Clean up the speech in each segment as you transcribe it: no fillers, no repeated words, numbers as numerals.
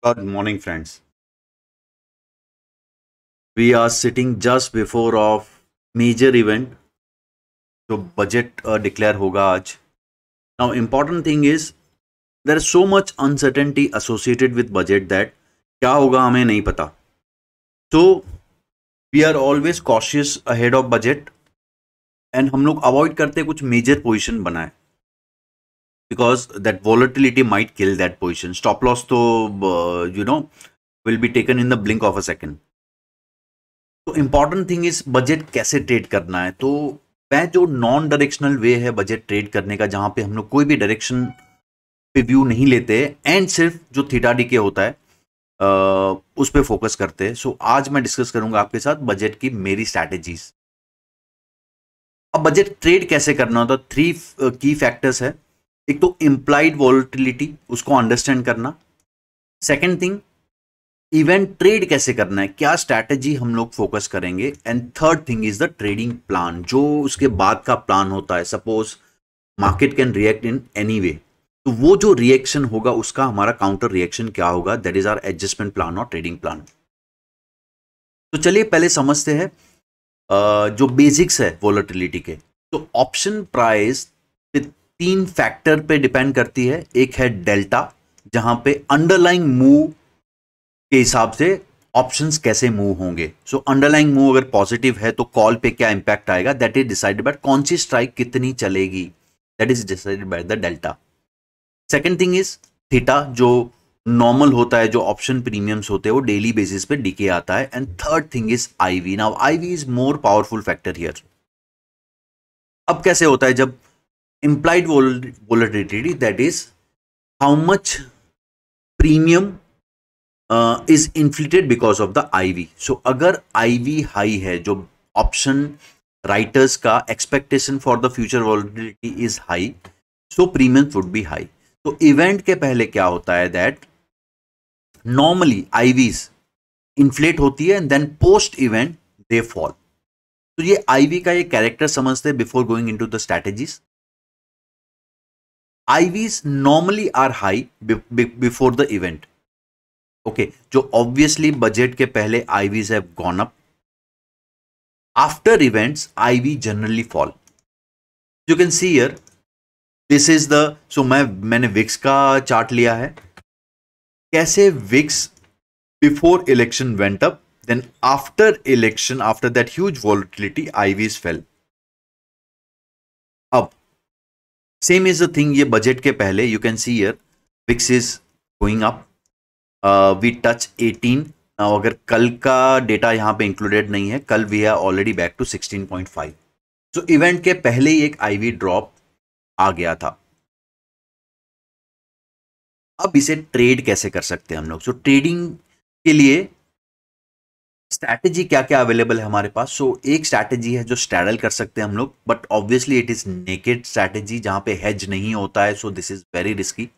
Good morning, friends. We are sitting just before of major event. जो budget declare होगा आज. Now, important thing is there is so much uncertainty associated with budget that क्या होगा हमें नहीं पता. So we are always cautious ahead of budget and हम लोग avoid करते कुछ major position बनाए because that volatility might kill that position. Stop loss तो will be taken in the blink of a second. तो इंपॉर्टेंट थिंग इज बजट कैसे trade करना है. तो मैं जो नॉन डायरेक्शनल वे है बजट ट्रेड करने का, जहां पे हम लोग कोई भी डायरेक्शन पे व्यू नहीं लेते एंड सिर्फ जो थीटा डी के होता है उस पे फोकस करते हैं. सो आज मैं डिस्कस करूंगा आपके साथ बजट की मेरी स्ट्रैटेजीज. अब बजट ट्रेड कैसे करना होता है, 3 की फैक्टर्स है. एक तो इम्प्लाइड वॉलेटिलिटी, उसको अंडरस्टैंड करना. सेकेंड थिंग, इवेंट ट्रेड कैसे करना है, क्या स्ट्रैटेजी हम लोग फोकस करेंगे. And third thing is the trading plan, जो उसके बाद का प्लान होता है. Suppose market can react in any way, तो वो जो रिएक्शन होगा उसका हमारा काउंटर रिएक्शन क्या होगा, that is our adjustment plan और ट्रेडिंग प्लान. तो चलिए पहले समझते हैं जो बेसिक्स है वोलेटिलिटी के. तो ऑप्शन प्राइस 3 फैक्टर पे डिपेंड करती है. एक है डेल्टा, जहां पे अंडरलाइंग मूव के हिसाब से ऑप्शंस कैसे मूव होंगे. सो अंडरलाइंग मूव अगर पॉजिटिव है तो कॉल पे क्या इंपैक्ट आएगा, दैट इज डिसाइडेड बाय कौन सी स्ट्राइक कितनी चलेगी, that is decided by the delta. Second thing is theta, जो नॉर्मल होता है, जो ऑप्शन प्रीमियम्स होते हैं वो डेली बेसिस पे डीके आता है. And third thing is IV. Now IV is more powerful factor here. अब कैसे होता है जब implied volatility, that is how much premium is inflated because of the IV. So अगर IV हाई है, जो ऑप्शन राइटर्स का expectation for the future volatility is high, so premium would be high. तो इवेंट के पहले क्या होता है, दैट नॉर्मली IVs इन्फ्लेट होती है and then post event they fall. तो ये IV का ये कैरेक्टर समझते हैं before going into the strategies. IVs normally are high before the event. Okay, जो ऑब्वियसली बजट के पहले IVs have gone up. After events IV generally fall. You can see here, this is the, so मैंने VIX का chart लिया है. कैसे VIX before election went up, then after election, after that huge volatility, IVs fail. अब same is the thing, ये budget के पहले you can see here VIX is going up. We touch 18. अगर कल का डेटा यहां पे इंक्लूडेड नहीं है, कल we are already back to 16.5. So event के पहले ही एक आईवी ड्रॉप आ गया था. अब इसे ट्रेड कैसे कर सकते हैं हम लोग. सो ट्रेडिंग के लिए स्ट्रैटेजी क्या क्या अवेलेबल है हमारे पास. सो एक स्ट्रैटेजी है जो स्ट्रैडल कर सकते हैं हम लोग, but obviously it is naked strategy जहां पे हेज नहीं होता है, so this is very risky.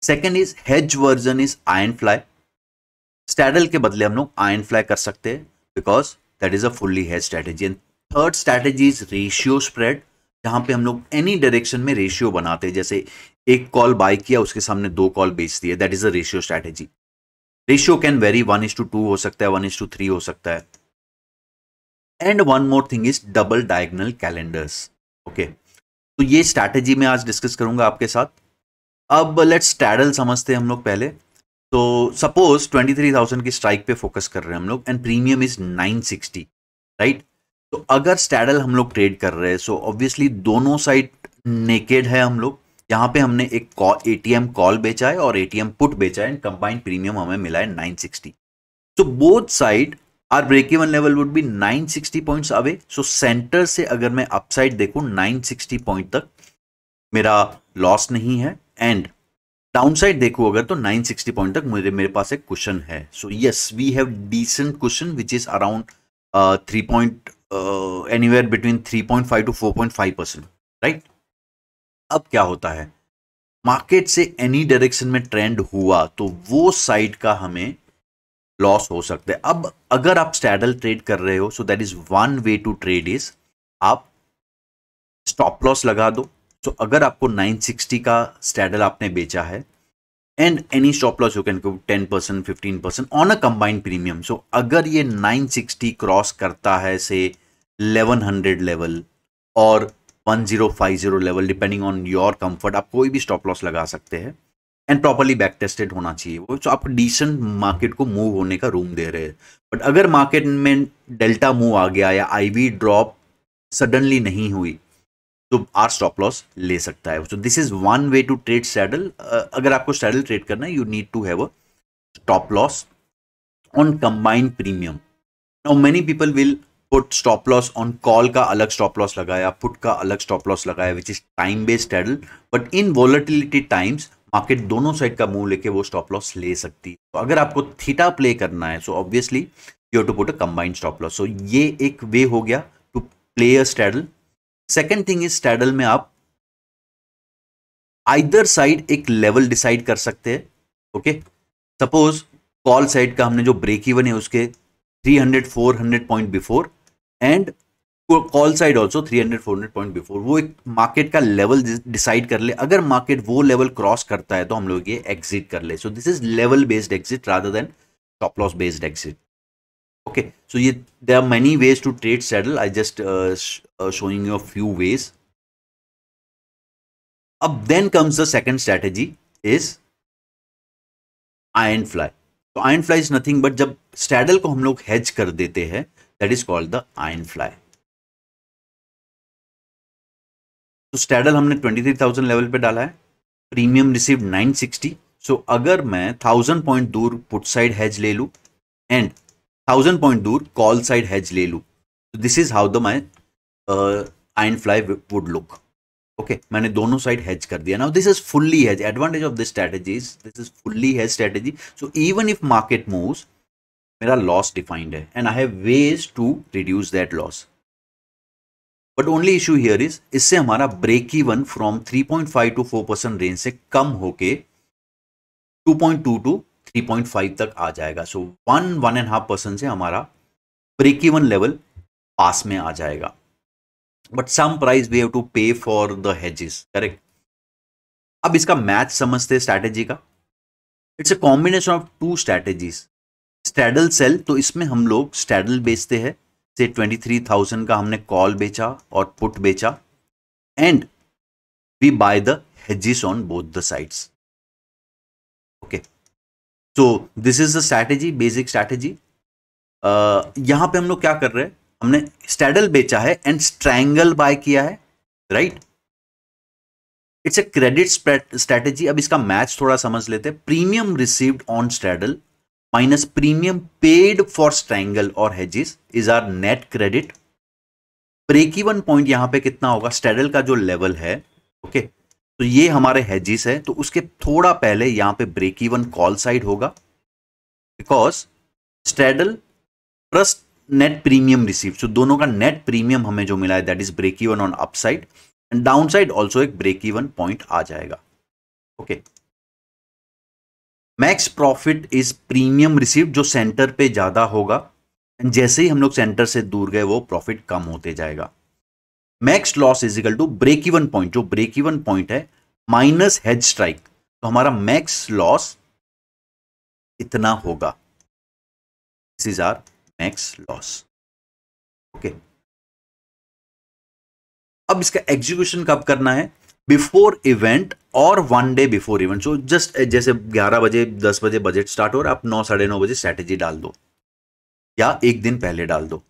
Second is hedge version is iron fly. Straddle के बदले हम लोग आयरन फ्लाई कर सकते हैं because that is a fully hedge strategy. And third strategy is ratio spread, जहां पे हम लोग एनी डायरेक्शन में रेशियो बनाते हैं. जैसे एक कॉल बाय किया, उसके सामने 2 कॉल बेच दिए, that is a ratio strategy. Ratio can very, 1:2 हो सकता है, 1:3 हो सकता है. And one more thing is double diagonal calendars. Okay, तो ये स्ट्रैटेजी मैं आज डिस्कस करूंगा आपके साथ. अब लेट्स स्ट्रैडल समझते हैं हम लोग पहले. तो सपोज 23,000 की स्ट्राइक पे फोकस कर रहे हैं हम लोग एंड प्रीमियम इज 960, राइट. तो अगर स्ट्रैडल हम लोग ट्रेड कर रहे हैं, सो ऑब्वियसली दोनों साइड नेकेड है हम लोग. यहाँ पे हमने एक एटीएम कॉल बेचा है और एटीएम पुट बेचा है एंड कंबाइंड प्रीमियम हमें मिला है 960. So both side are break even level would be 960 points away. So centre से अगर मैं अपसाइड देखूं 960 पॉइंट तक मेरा लॉस नहीं है, एंड डाउनसाइड देखो अगर तो 960 पॉइंट तक मेरे पास एक कुशन है. So yes, we have decent cushion which is around 3 anywhere between 3.5 to 4.5%, right. अब क्या होता है, मार्केट से एनी डायरेक्शन में ट्रेंड हुआ तो वो साइड का हमें लॉस हो सकता है. अब अगर आप स्ट्रैडल ट्रेड कर रहे हो, so that is one way to trade is आप स्टॉप लॉस लगा दो. तो अगर आपको 960 का स्ट्रैडल आपने बेचा है and any stop loss you can go 10% 15% on a combined premium. So अगर ये 960 क्रॉस करता है से 1100 लेवल और 1050 level, depending on your comfort, आप कोई भी स्टॉप लॉस लगा सकते हैं एंड प्रॉपरली बैक टेस्टेड होना चाहिए वो. तो आप डिसेंट मार्केट को मूव होने का रूम दे रहे हैं. बट अगर मार्केट में डेल्टा मूव आ गया या आईवी ड्रॉप सडनली नहीं हुई तो आर स्टॉप लॉस ले सकता है. So this is one way to trade straddle. अगर आपको सैडल ट्रेड करना है, you need to have a stop loss on combined premium. Now many people will put stop loss on call का अलग stop loss लगाया, put का अलग stop loss लगाया, which is time based saddle. But in volatility times market दोनों side का move लेके वो स्टॉप लॉस ले सकती है. तो अगर आपको थीटा प्ले करना है, so obviously you have to put a combined stop loss. So ये एक वे हो गया to play a straddle. Second thing is straddle में आप आइदर साइड एक लेवल डिसाइड कर सकते हैं. ओके, सपोज कॉल साइड का हमने जो ब्रेक इवन है उसके 300-400 point before and call side also 300-400 point before, वो एक मार्केट का लेवल डिसाइड कर ले. अगर मार्केट वो लेवल क्रॉस करता है तो हम लोग ये एग्जिट कर ले. So this is level based exit rather than stop loss based exit. Okay, so ये there are many ways to trade straddle. I just showing you a few ways. Up then comes the second strategy is iron fly. तो iron fly is nothing but जब straddle को हम लोग hedge कर देते हैं, that is called the iron fly. तो straddle हमने 23,000 लेवल पे डाला है, प्रीमियम रिसीव 960. सो अगर मैं 1000 पॉइंट दूर पुट साइड hedge ले लूं एंड 1000 पॉइंट दूर कॉल साइड hedge ले लूं, this is how the my iron fly would look. Okay, मैंने दोनों साइड हेज कर दिया. Now this is fully hedge. Advantage of this strategy is this is fully hedge strategy. So even if market moves, मेरा loss defined है and I have ways to reduce that loss. But only issue here is इससे हमारा break even from 3.5 to 4% range से कम होके 2.2 to 3.5 तक आ जाएगा. सो 1.5% से हमारा ब्रेक इवन लेवल पास में आ जाएगा. But some price we have to pay for the hedges, correct. अब इसका मैच समझते हैं स्ट्रैटेजी का. It's a combination of two strategies. Straddle sell, तो इसमें हम लोग स्ट्रैडल बेचते हैं. से 23,000 का हमने कॉल बेचा और पुट बेचा and we buy the hedges on both the sides. Okay, so this is the strategy, basic strategy. यहां पे हम लोग क्या कर रहे हैं, हमने स्ट्रैडल बेचा है एंड स्ट्रैंगल बाय किया है, right. It's a credit strategy. अब इसका मैच थोड़ा समझ लेते हैं. Premium received on straddle minus premium paid for strangle और hedges is our net credit. Break even point यहां पे कितना होगा, स्ट्रैडल का जो लेवल है. ओके, तो ये हमारे हेजेस है, तो उसके थोड़ा पहले यहां पे ब्रेक इवन कॉल साइड होगा because straddle plus net premium receive. So दोनों का नेट प्रीमियम हमें जो मिला है that is break even on upside and down side also एक ब्रेक इवन पॉइंट आ जाएगा. Okay, max profit is premium receive जो सेंटर पे ज्यादा होगा एंड जैसे ही हम लोग सेंटर से दूर गए वो प्रॉफिट कम होते जाएगा. Max loss is equal to break even point, जो ब्रेक इवन पॉइंट है माइनस हेज स्ट्राइक. तो हमारा मैक्स लॉस इतना होगा. This is are max loss. Okay, अब इसका एग्जीक्यूशन कब करना है, बिफोर इवेंट और 1 day before event. So just जैसे 11 बजे 10 बजे बजट स्टार्ट हो रहा है, आप 9 साढ़े 9 बजे स्ट्रैटेजी डाल दो या एक दिन पहले डाल दो.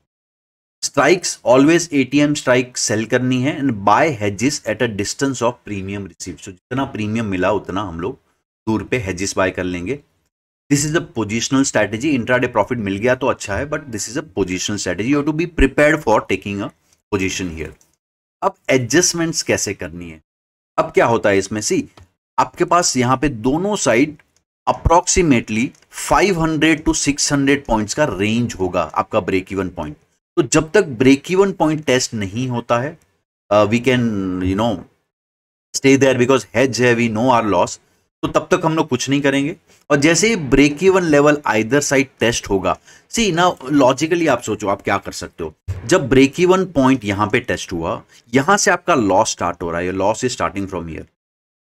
Strikes always ATM strike sell करनी है and buy hedges at a distance of premium receive. So जितना प्रीमियम मिला उतना हम लोग दूर पे हेजेस बाय कर लेंगे. This is a positional strategy. Intraday profit मिल गया तो अच्छा है, but this is a positional strategy. You have to be prepared for taking a position here. अब एडजस्टमेंट्स कैसे करनी है. अब क्या होता है इसमें, सी आपके पास यहां पे दोनों साइड अप्रोक्सीमेटली 500 to 600 पॉइंट्स का रेंज होगा आपका ब्रेक इवन पॉइंट. तो जब तक ब्रेक इवन पॉइंट टेस्ट नहीं होता है, we can stay there because hedge है, वी नो आवर लॉस. तो तब तक हम लोग कुछ नहीं करेंगे. और जैसे ही break even level either side test होगा, सी ना लॉजिकली आप सोचो आप क्या कर सकते हो. जब ब्रेक इवन पॉइंट यहां पे टेस्ट हुआ, यहां से आपका लॉस स्टार्ट हो रहा है, loss is starting from here.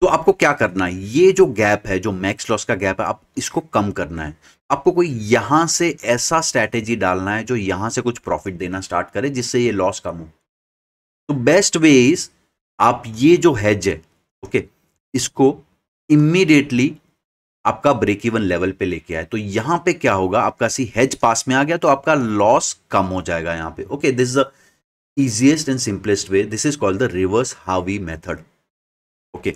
तो तो आपको क्या करना है, ये जो गैप है, जो मैक्स लॉस का गैप है, आप इसको कम करना है। आपको कोई यहां से ऐसा स्ट्रैटेजी डालना है जो यहां से कुछ प्रॉफिट देना स्टार्ट करे, जिससे ये लॉस कम हो। तो बेस्ट वे इज, आप ये जो हेज है, ओके, इसको इमीडिएटली आपका ब्रेक इवन लेवल पे लेके आए। तो यहां पे क्या होगा, आपका सी हेज पास में आ गया तो आपका लॉस कम हो जाएगा यहां पे। Okay, this is the easiest and simplest way. This is called the reverse Harvey method. Okay,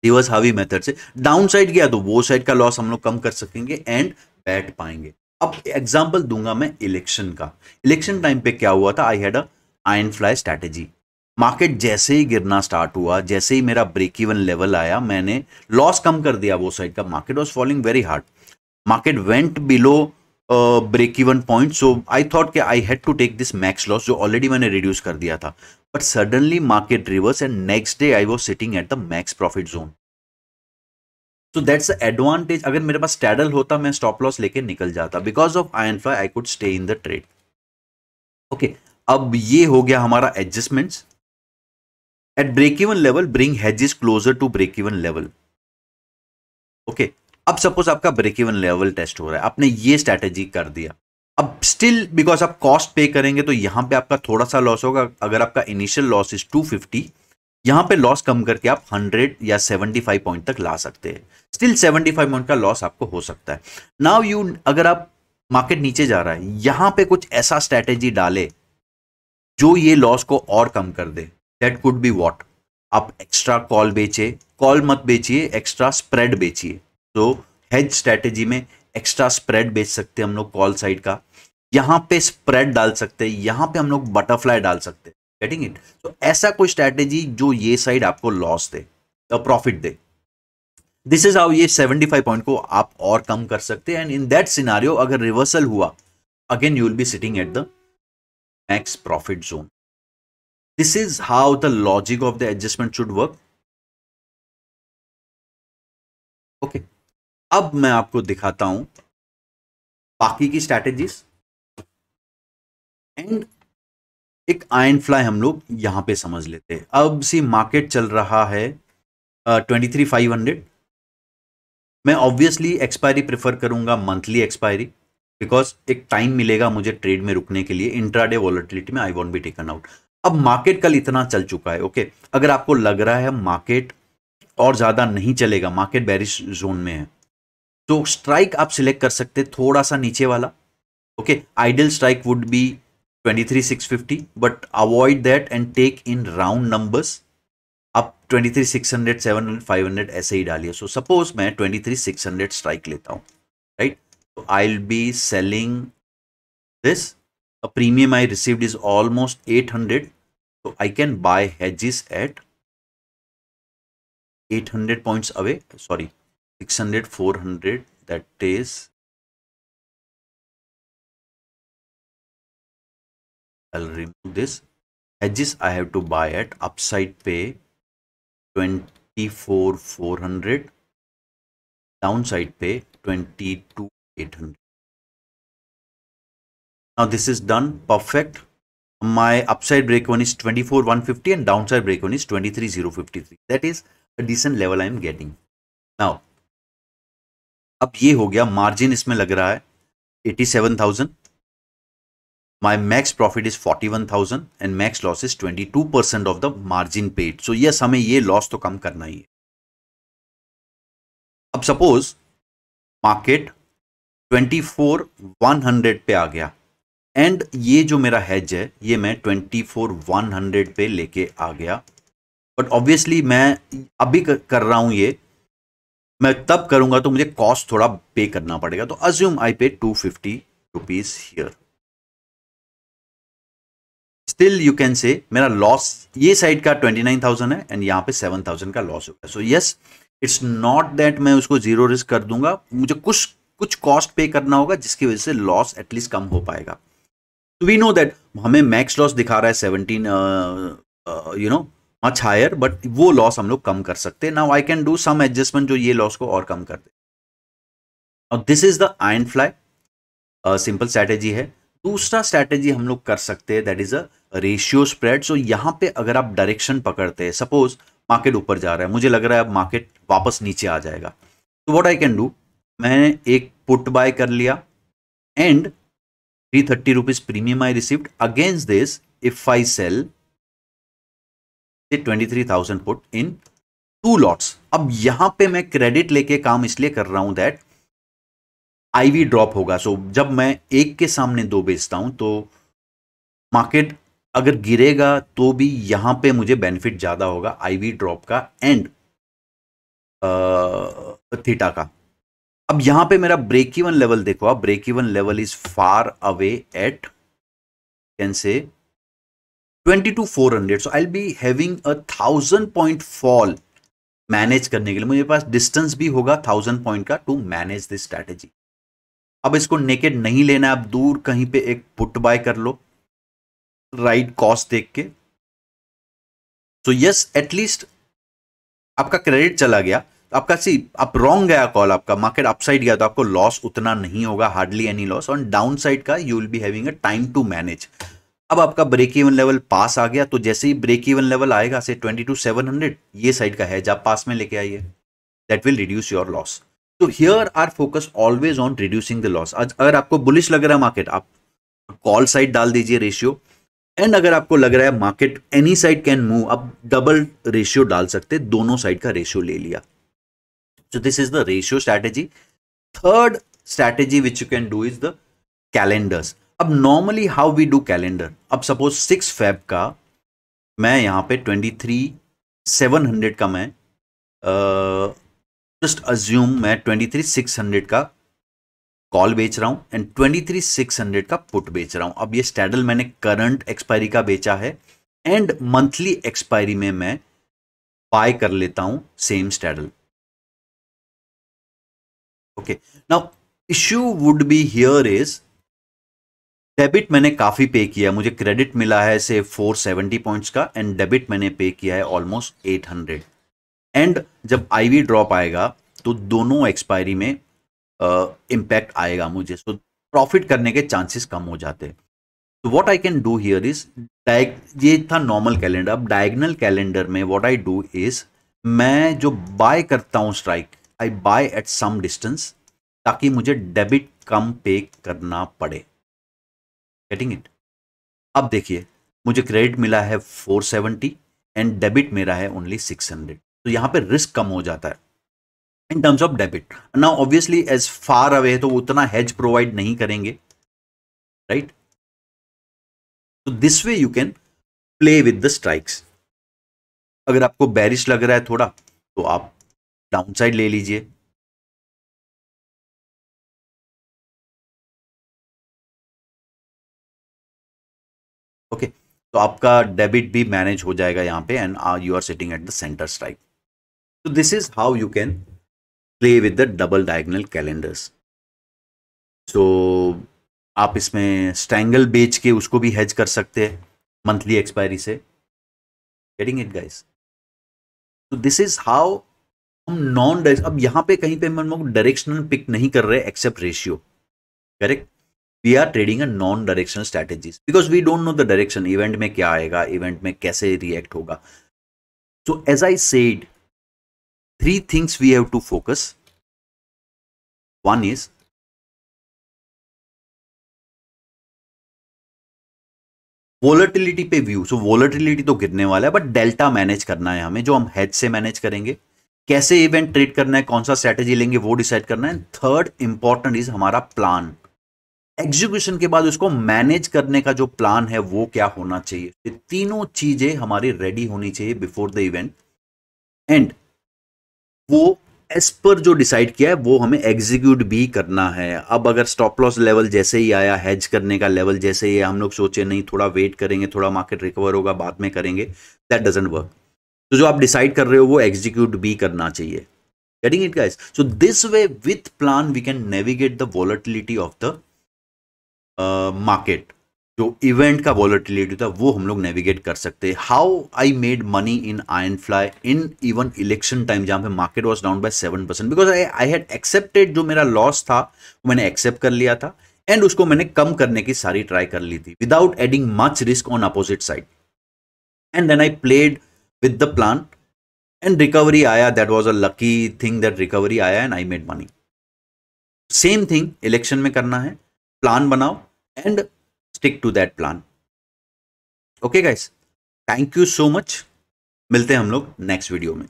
reverse हावी मेथड से डाउन साइड गया तो वो साइड का लॉस हम लोग कम कर सकेंगे एंड बैठ पाएंगे। अब एग्जांपल दूंगा मैं इलेक्शन का। इलेक्शन टाइम पे क्या हुआ था, I had a iron fly strategy. Market जैसे ही गिरना स्टार्ट हुआ, जैसे ही मेरा ब्रेक इवन लेवल आया, मैंने लॉस कम कर दिया वो साइड का। Market was falling very hard, market went below break even point, so I thought कि I had to take this max loss जो ऑलरेडी मैंने रिड्यूस कर दिया था। But suddenly market reverse and next day I was sitting at the max profit zone. So that's the advantage. अगर मेरे पास टैडल होता, मैं स्टॉप लॉस लेके निकल जाता। Because of iron fly I could stay in the trade. Okay, अब ये हो गया हमारा adjustments. At break even level bring hedges closer to break even level. Okay, अब सपोज आपका ब्रेक इवन लेवल टेस्ट हो रहा है, आपने ये स्ट्रैटेजी कर दिया। अब स्टिल बिकॉज आप कॉस्ट पे करेंगे तो यहां पे आपका थोड़ा सा लॉस होगा। अगर आपका इनिशियल लॉस इज 250, यहां पे लॉस कम करके आप 100 या 75 पॉइंट तक ला सकते हैं। स्टिल 75 पॉइंट का लॉस आपको हो सकता है। नाउ यू, अगर आप मार्केट नीचे जा रहा है, यहां पे कुछ ऐसा स्ट्रैटेजी डाले जो ये लॉस को और कम कर दे। दैट कुड बी व्हाट, आप एक्स्ट्रा कॉल बेचे, कॉल मत बेचिए, एक्स्ट्रा स्प्रेड बेचिए। तो हेज स्ट्रैटेजी में एक्स्ट्रा स्प्रेड बेच सकते हैं हम लोग कॉल साइड का, यहां पे स्प्रेड डाल सकते हैं, यहां पे हम लोग बटरफ्लाई डाल सकते हैं। Getting it? तो ऐसा कोई स्ट्रैटेजी जो ये साइड आपको loss they, profit they. This is how ये 75 पॉइंट को आप और कम कर सकते हैं। एंड इन दैट सिनारियो अगर रिवर्सल हुआ, again you will be sitting at the max profit zone. This is how the logic of the adjustment should work. Okay, अब मैं आपको दिखाता हूं बाकी की स्ट्रैटेजीज। एंड एक आयरन फ्लाई हम लोग यहां पे समझ लेते हैं। अब सी मार्केट चल रहा है 23,500। मैं ऑब्वियसली एक्सपायरी प्रेफर करूंगा, मंथली एक्सपायरी, बिकॉज एक टाइम मिलेगा मुझे ट्रेड में रुकने के लिए। इंट्राडे वॉलेटिलिटी में I want be taken out. अब मार्केट कल इतना चल चुका है, ओके, अगर आपको लग रहा है मार्केट और ज्यादा नहीं चलेगा, मार्केट बेरिश जोन में है, तो स्ट्राइक आप सिलेक्ट कर सकते हैं थोड़ा सा नीचे वाला। Okay, ideal strike would be 23,650, but avoid that and take in round numbers. आप 23,600, 700, 500 ऐसे ही डालिए। सो सपोज मैं 23,600 स्ट्राइक लेता हूं, राइट? तो I will be selling this. A premium I received is almost 800, so I can buy hedges at 800 points away, sorry, 600, 400, that is, I'll remove this. Hedges I have to buy at upside pay 24,400, downside pay 22,800. Now this is done, perfect. My upside break one is 24,150 and downside break one is 23,053. That is a decent level I am getting. Now, अब ये हो गया, margin इसमें लग रहा है 87,000. My max profit is 41,000 and max loss is 22% of the margin paid. So yes, हमें ये लॉस तो कम करना ही है। अब सपोज मार्केट 24,100 पे आ गया एंड ये जो मेरा हेज है ये मैं 24,100 पे लेके आ गया। बट ऑब्वियसली मैं अभी कर रहा हूं, ये मैं तब करूंगा तो मुझे कॉस्ट थोड़ा पे करना पड़ेगा। तो अज्यूम आई पे 250 rupees here. Still you can say मेरा लॉस ये साइड का 29,000 है एंड यहां पे 7,000 का लॉस होगा। So yes, it's not that मैं उसको जीरो रिस्क कर दूंगा, मुझे कुछ कॉस्ट पे करना होगा जिसकी वजह से लॉस एटलीस्ट कम हो पाएगा। तो वी नो दैट हमें मैक्स लॉस दिखा रहा है 17, you know, much higher, but वो लॉस हम लोग कम कर सकते हैं। Now I can do some adjustment जो ये लॉस को और कम कर दे। और this is the iron fly, simple strategy है। दूसरा स्ट्रैटेजी हम लोग कर सकते हैं, that is a ratio spread. So यहां पे अगर आप डायरेक्शन पकड़ते हैं, सपोज मार्केट ऊपर जा रहा है, मुझे लग रहा है अब मार्केट वापस नीचे आ जाएगा, तो व्हाट आई कैन डू, मैंने एक पुट बाय कर लिया and 330 rupees premium I received. Against this if I sell 23,000 put in 2 lots. अब यहां पे मैं क्रेडिट लेके काम इसलिए कर रहा हूं दैट आईवी ड्रॉप होगा। सो जब मैं एक के सामने दो बेचता हूं तो मार्केट अगर गिरेगा तो भी यहां पे मुझे बेनिफिट ज्यादा होगा आईवी ड्रॉप का एंड थीटा का। अब यहां पे मेरा ब्रेक इवन लेवल देखो, आप break even level is far away at can say 22,400, so I be having a 1,000 point fall manage करने के लिए, मुझे पास डिस्टेंस भी होगा 1,000 पॉइंट का टू मैनेज दिस स्ट्रैटेजी। अब इसको नेकेड नहीं लेना, आप दूर कहीं पे एक पुट बाय कर लो राइट कॉस्ट देख के। सो यस, एटलीस्ट आपका क्रेडिट चला गया, आपका आप रॉन्ग गया कॉल, आपका मार्केट अपसाइड गया तो आपको लॉस उतना नहीं होगा, hardly any loss. On down side का you will be having a time to manage. अब आपका ब्रेक इवन लेवल पास आ गया, तो जैसे ही ब्रेक इवन लेवल आएगा से 22,700, ये साइड का है आप पास में लेके आइए, that will reduce your loss. तो here our focus always on reducing the loss. आज अगर आपको बुलिश लग रहा है मार्केट, आप कॉल साइड डाल दीजिए रेशियो, एंड अगर आपको लग रहा है market any side can move, आप डबल रेशियो डाल सकते, दोनों साइड का रेशियो ले लिया। So this is the ratio strategy. Third strategy which you can do is the calendars. अब normally how we do calendar, अब suppose 6 Feb का मैं यहाँ पे 23,700 का मैं just assume मैं 23,600 का कॉल बेच रहा हूं एंड 23,600 का पुट बेच रहा हूं। अब ये स्टैडल मैंने करंट एक्सपायरी का बेचा है एंड मंथली एक्सपायरी में मैं बाय कर लेता हूं same straddle. Okay, now issue would be here is debit मैंने काफी पे किया, मुझे क्रेडिट मिला है से 470 पॉइंट्स का एंड डेबिट मैंने पे किया है ऑलमोस्ट 800। एंड जब आईवी ड्रॉप आएगा तो दोनों एक्सपायरी में इम्पैक्ट आएगा मुझे, तो प्रॉफिट करने के चांसेस कम हो जाते हैं। तो what I can do here is ये था नॉर्मल कैलेंडर। अब डायगोनल कैलेंडर में व्हाट आई डू इज मैं जो बाय करता हूं strike, I buy at some distance ताकि मुझे डेबिट कम पे करना पड़े। Getting it? अब देखिए मुझे क्रेडिट मिला है 470 एंड डेबिट मेरा है ओनली 600, तो यहां पे रिस्क कम हो जाता है in terms of debit. Now obviously as far away तो उतना हेज प्रोवाइड नहीं करेंगे, राइट? तो this way you can play with the strikes. अगर आपको बेरिश लग रहा है थोड़ा तो आप डाउन साइड ले लीजिए। ओके, तो आपका डेबिट भी मैनेज हो जाएगा यहां पे and you are sitting at the centre strike. तो this is how you can play with the double diagonal calendars. So आप इसमें स्ट्रैंगल बेच के उसको भी हेज कर सकते हैं मंथली एक्सपायरी से। Getting it guys? तो दिस इज हाउ हम नॉन, अब यहां पे कहीं पे हम लोग डायरेक्शनल पिक नहीं कर रहे except ratio, correct? We are trading a non directional strategies because we don't know the direction, event में क्या आएगा, इवेंट में कैसे रिएक्ट होगा। So as I said, 3 things we have to focus. One is volatility पे view. So volatility तो गिरने वाला है बट डेल्टा मैनेज करना है हमें, जो हम हेड से मैनेज करेंगे। कैसे इवेंट ट्रेड करना है, कौन सा स्ट्रैटेजी लेंगे वो डिसाइड करना है। थर्ड इंपॉर्टेंट इज हमारा प्लान, एग्जीक्यूशन के बाद उसको मैनेज करने का जो प्लान है वो क्या होना चाहिए। ये तीनों चीजें हमारी रेडी होनी चाहिए बिफोर द इवेंट एंड वो एज पर जो डिसाइड किया है वो हमें एग्जीक्यूट भी करना है। अब अगर स्टॉप लॉस लेवल जैसे ही आया, हेज करने का लेवल जैसे ही हम लोग सोचे नहीं थोड़ा वेट करेंगे, थोड़ा मार्केट रिकवर होगा बाद में करेंगे, दैट डजंट वर्क। तो जो आप डिसाइड कर रहे हो वो एग्जीक्यूट भी करना चाहिए। Getting it guys? So this way with plan we can navigate the volatility of the market. जो इवेंट का वॉलेटिलिटी था वो हम लोग नेविगेट कर सकते हैं। How I made money in iron fly in even election time जहां पे market was down by 7% because I had accepted, जो मेरा लॉस था वो मैंने एक्सेप्ट कर लिया था एंड उसको मैंने कम करने की सारी ट्राई कर ली थी without adding much risk on opposite side. And then I played with the plan and recovery आया, that was a lucky thing that recovery आया and I made money. Same thing election में करना है, plan बनाओ and stick to that plan. Okay guys, thank you so much. मिलते हैं हम लोग नेक्स्ट वीडियो में.